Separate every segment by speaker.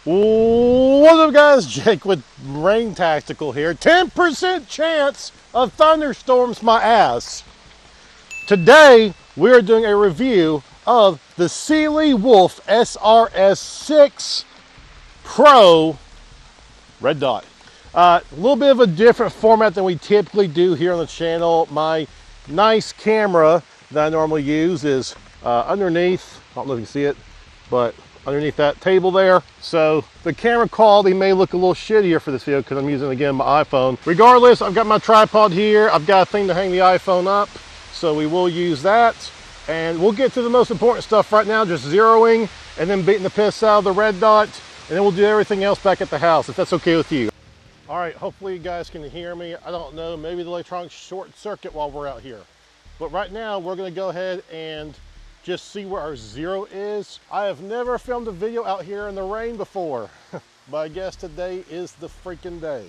Speaker 1: What's up, guys? Jake with Rain Tactical here. 10% chance of thunderstorms, my ass. Today, we're doing a review of the Cyelee Wolf SRS6 Pro Red Dot. A little bit of a different format than we typically do here on the channel. My nice camera that I normally use is underneath. I don't know if you can see it, but underneath that table there. So the camera quality may look a little shittier for this video because I'm using, again, my iPhone. Regardless, I've got my tripod here. I've got a thing to hang the iPhone up, so we will use that. And we'll get to the most important stuff right now, just zeroing and then beating the piss out of the red dot. And then we'll do everything else back at the house, if that's okay with you. All right, hopefully you guys can hear me. I don't know, maybe the electronics short circuit while we're out here. But right now, we're gonna go ahead and just see where our zero is. I have never filmed a video out here in the rain before, but I guess today is the freaking day.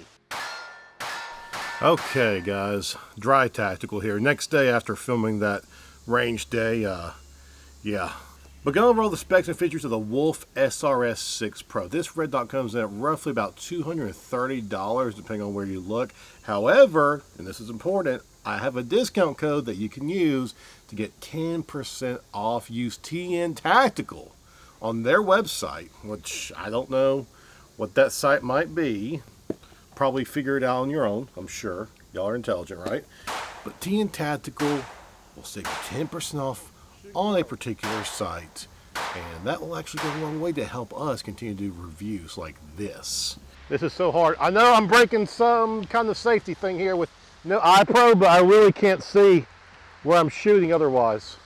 Speaker 1: Okay, guys, dry tactical here. Next day after filming that range day, yeah. But going over all the specs and features of the Wolf SRS6 Pro. This red dot comes in at roughly about $230, depending on where you look. However, and this is important, I have a discount code that you can use to get 10% off. Use TN Tactical on their website, which I don't know what that site might be. Probably figure it out on your own, I'm sure. Y'all are intelligent, right? But TN Tactical will save you 10% off on a particular site, and that will actually go a long way to help us continue to do reviews like this. This is so hard. I know I'm breaking some kind of safety thing here with no iPro, but I really can't see where I'm shooting otherwise.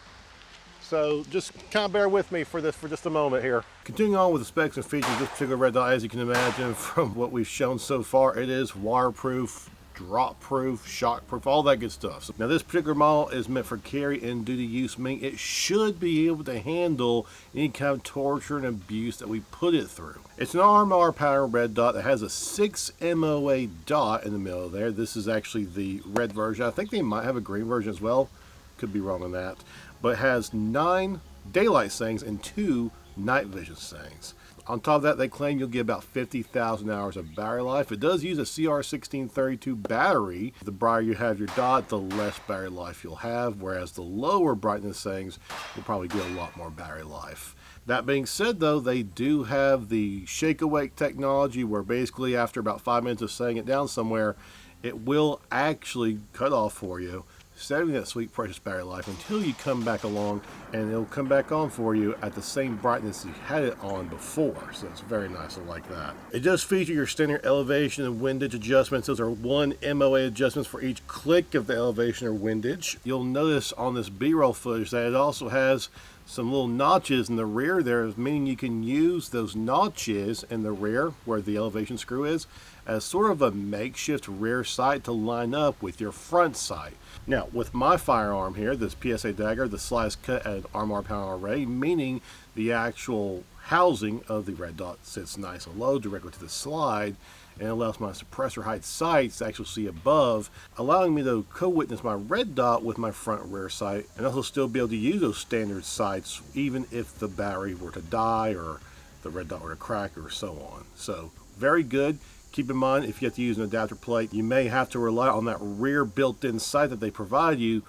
Speaker 1: So just kind of bear with me for this for just a moment here. Continuing on with the specs and features of this particular red dot, as you can imagine from what we've shown so far, it is waterproof, drop proof, shock proof, all that good stuff. So now this particular model is meant for carry and duty use, meaning it should be able to handle any kind of torture and abuse that we put it through. It's an RMR pattern red dot that has a 6 MOA dot in the middle there. This is actually the red version. I think they might have a green version as well. Could be wrong on that. But it has 9 daylight settings and 2 night vision settings. On top of that, they claim you'll get about 50,000 hours of battery life. It does use a CR1632 battery. The brighter you have your dot, the less battery life you'll have, whereas the lower brightness settings will probably get a lot more battery life. That being said, though, they do have the shake awake technology where basically after about 5 minutes of setting it down somewhere, it will actually cut off for you, saving that sweet precious battery life until you come back along, and it'll come back on for you at the same brightness you had it on before. So it's very nice. I like that. It does feature your standard elevation and windage adjustments. Those are 1 MOA adjustments for each click of the elevation or windage. You'll notice on this B-roll footage that it also has some little notches in the rear there, meaning you can use those notches in the rear where the elevation screw is as sort of a makeshift rear sight to line up with your front sight. Now, with my firearm here, this PSA dagger, the slide is cut at an RMR pound array, meaning the actual housing of the red dot sits nice and low directly to the slide, and allows my suppressor height sights to actually see above, allowing me to co-witness my red dot with my front and rear sight, and also still be able to use those standard sights even if the battery were to die or the red dot were to crack or so on. So very good. Keep in mind, if you have to use an adapter plate, you may have to rely on that rear built-in sight that they provide you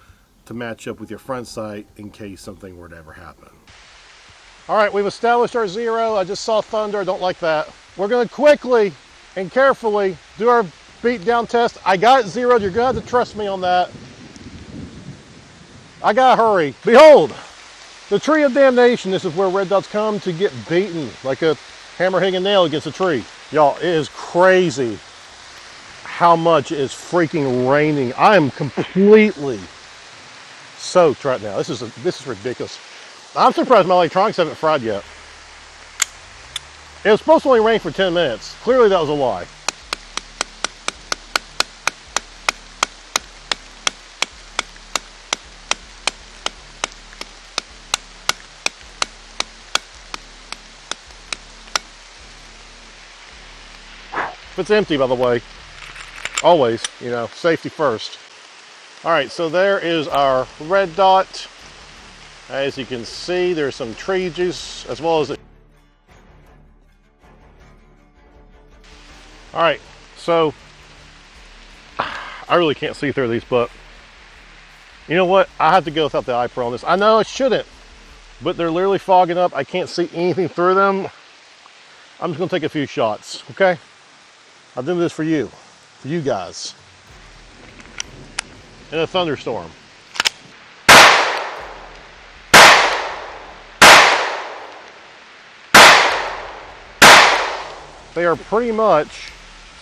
Speaker 1: to match up with your front sight in case something were to ever happen. All right, we've established our zero. I just saw thunder. I don't like that. We're going to quickly and carefully do our beat down test. I got it zeroed. You're going to have to trust me on that. I got to hurry. Behold, the tree of damnation. This is where red dots come to get beaten like a hammer hitting a nail against a tree. Y'all, it is crazy how much is freaking raining. I am completely soaked right now. This is ridiculous. I'm surprised my electronics haven't fried yet. It was supposed to only rain for 10 minutes. Clearly that was a lie. If it's empty, by the way, always, you know, safety first. All right, so there is our red dot. As you can see, there's some tree juice as well as All right, so I really can't see through these, but you know what? I have to go without the eye pro on this. I know I shouldn't, but they're literally fogging up. I can't see anything through them. I'm just gonna take a few shots, okay? I'll do this for you guys. In a thunderstorm. They are pretty much,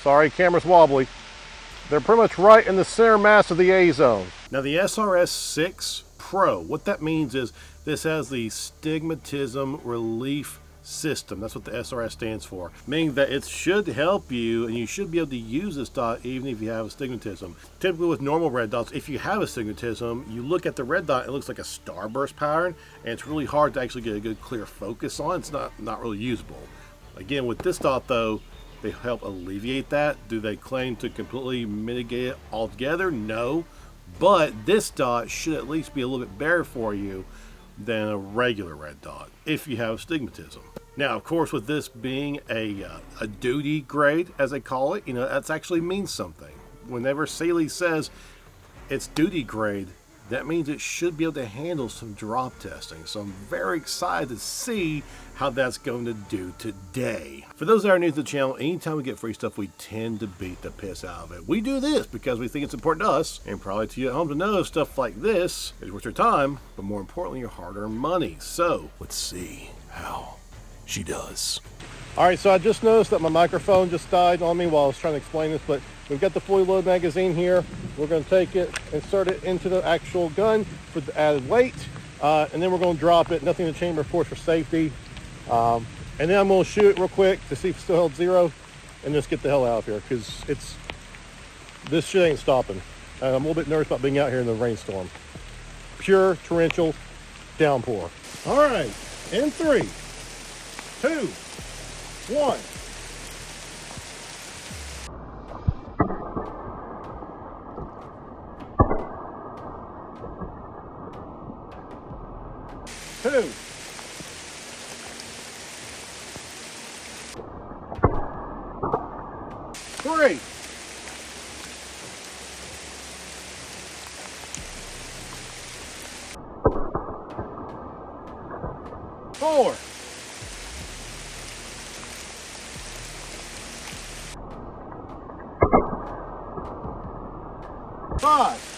Speaker 1: sorry, camera's wobbly, they're pretty much right in the center mass of the A zone. Now the SRS6 Pro, what that means is this has the stigmatism relief system. That's what the SRS stands for, meaning that it should help you and you should be able to use this dot even if you have astigmatism. Typically with normal red dots, if you have astigmatism, you look at the red dot, it looks like a starburst pattern, and it's really hard to actually get a good clear focus on. It's not really usable. Again, with this dot though, they help alleviate that. Do they claim to completely mitigate it altogether? No, but this dot should at least be a little bit better for you than a regular red dot if you have astigmatism. Now, of course, with this being a duty grade, as they call it, you know, that's actually means something. Whenever Cyelee says it's duty grade, that means it should be able to handle some drop testing. So I'm very excited to see how that's going to do today. For those that are new to the channel, anytime we get free stuff, we tend to beat the piss out of it. We do this because we think it's important to us, and probably to you at home to know stuff like this is worth your time, but more importantly, your hard-earned money. So let's see how she does. All right, so I just noticed that my microphone just died on me while I was trying to explain this, but we've got the fully loaded magazine here. We're going to take it, insert it into the actual gun for the added weight, and then we're going to drop it, nothing in the chamber, of course, for safety. And then I'm going to shoot it real quick to see if it's still held zero, and just get the hell out of here, because this shit ain't stopping. I'm a little bit nervous about being out here in the rainstorm. Pure torrential downpour. All right, in 3, 2, 1. Two. 3. 4. 5.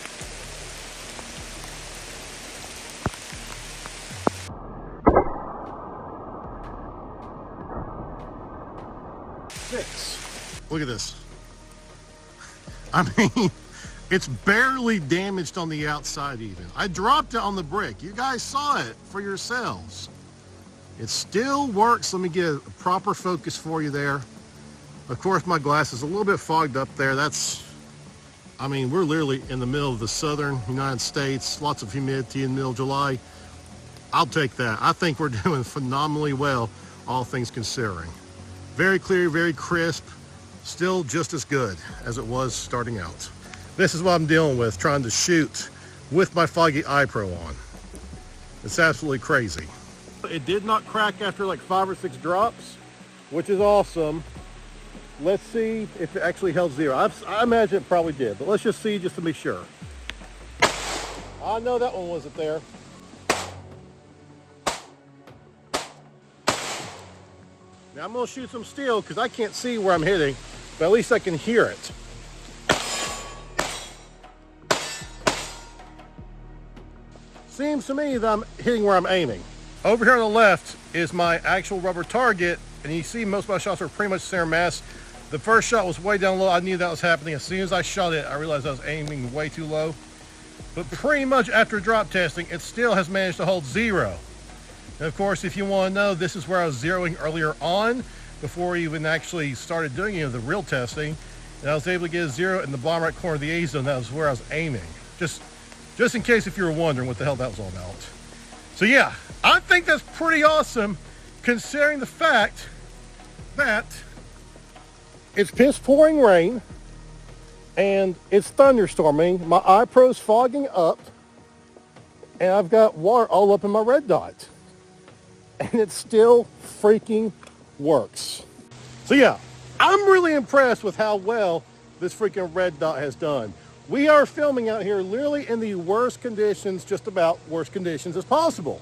Speaker 1: 6. Look at this. I mean, it's barely damaged on the outside even. I dropped it on the brick. You guys saw it for yourselves. It still works. Let me get a proper focus for you there. Of course, my glass is a little bit fogged up there. I mean, we're literally in the middle of the southern United States. Lots of humidity in the middle of July. I'll take that. I think we're doing phenomenally well, all things considering. Very clear, very crisp. Still just as good as it was starting out. This is what I'm dealing with, trying to shoot with my foggy eye pro on. It's absolutely crazy. It did not crack after like 5 or 6 drops, which is awesome. Let's see if it actually held zero. I imagine it probably did, but let's just see just to be sure. I know that one wasn't there. Now I'm gonna shoot some steel because I can't see where I'm hitting, but at least I can hear it. Seems to me that I'm hitting where I'm aiming. Over here on the left is my actual rubber target, and you see most of my shots are pretty much center mass. The first shot was way down low. I knew that was happening. As soon as I shot it, I realized I was aiming way too low. But pretty much after drop testing, it still has managed to hold zero. And of course, if you want to know, this is where I was zeroing earlier on, before we even actually started doing the real testing. And I was able to get a zero in the bottom right corner of the A zone. That was where I was aiming. Just in case if you were wondering what the hell that was all about. So yeah, I think that's pretty awesome, considering the fact that it's piss pouring rain and it's thunderstorming. My eye pro's fogging up and I've got water all up in my red dot. And it still freaking works. So yeah, I'm really impressed with how well this freaking red dot has done. We are filming out here literally in the worst conditions, just about worst conditions as possible.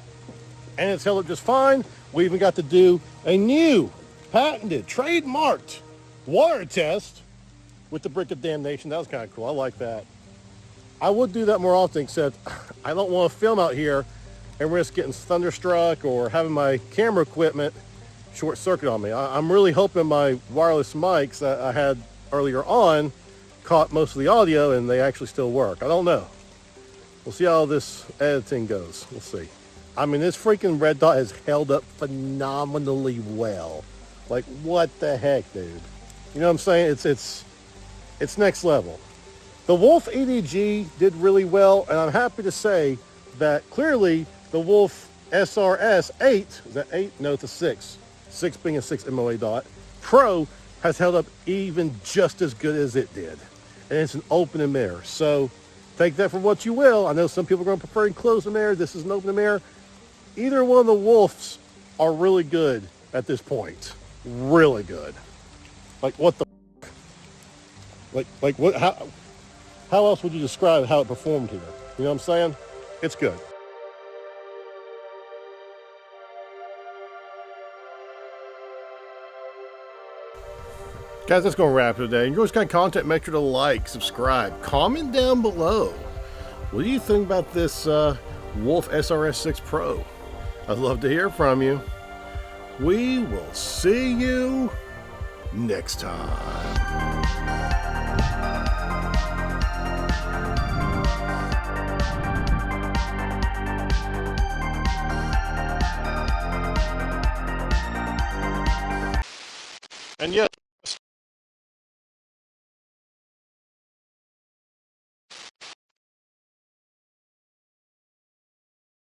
Speaker 1: And it's held up just fine. We even got to do a new, patented, trademarked water test with the brick of damnation. That was kind of cool. I like that. I would do that more often, except I don't want to film out here and risk getting thunderstruck or having my camera equipment short circuit on me. I'm really hoping my wireless mics that I had earlier on caught most of the audio and they actually still work. I don't know. We'll see how this editing goes. We'll see. I mean, this freaking red dot has held up phenomenally well. Like, what the heck, dude? You know what I'm saying? It's next level. The Wolf EDG did really well, and I'm happy to say that clearly the Wolf SRS6, is that 8? No, it's a 6. 6 being a 6 MOA dot. Pro has held up even just as good as it did. And it's an open emitter. So take that for what you will. I know some people are going to prefer a closed emitter. This is an open emitter. Either one of the Wolves are really good at this point. Really good. Like, what the like what, how else would you describe how it performed here? You know what I'm saying? It's good. Guys, that's going to wrap it today. Enjoy this kind of content, make sure to like, subscribe, comment down below. What do you think about this Wolf SRS6 Pro? I'd love to hear from you. We will see you next time. And yes,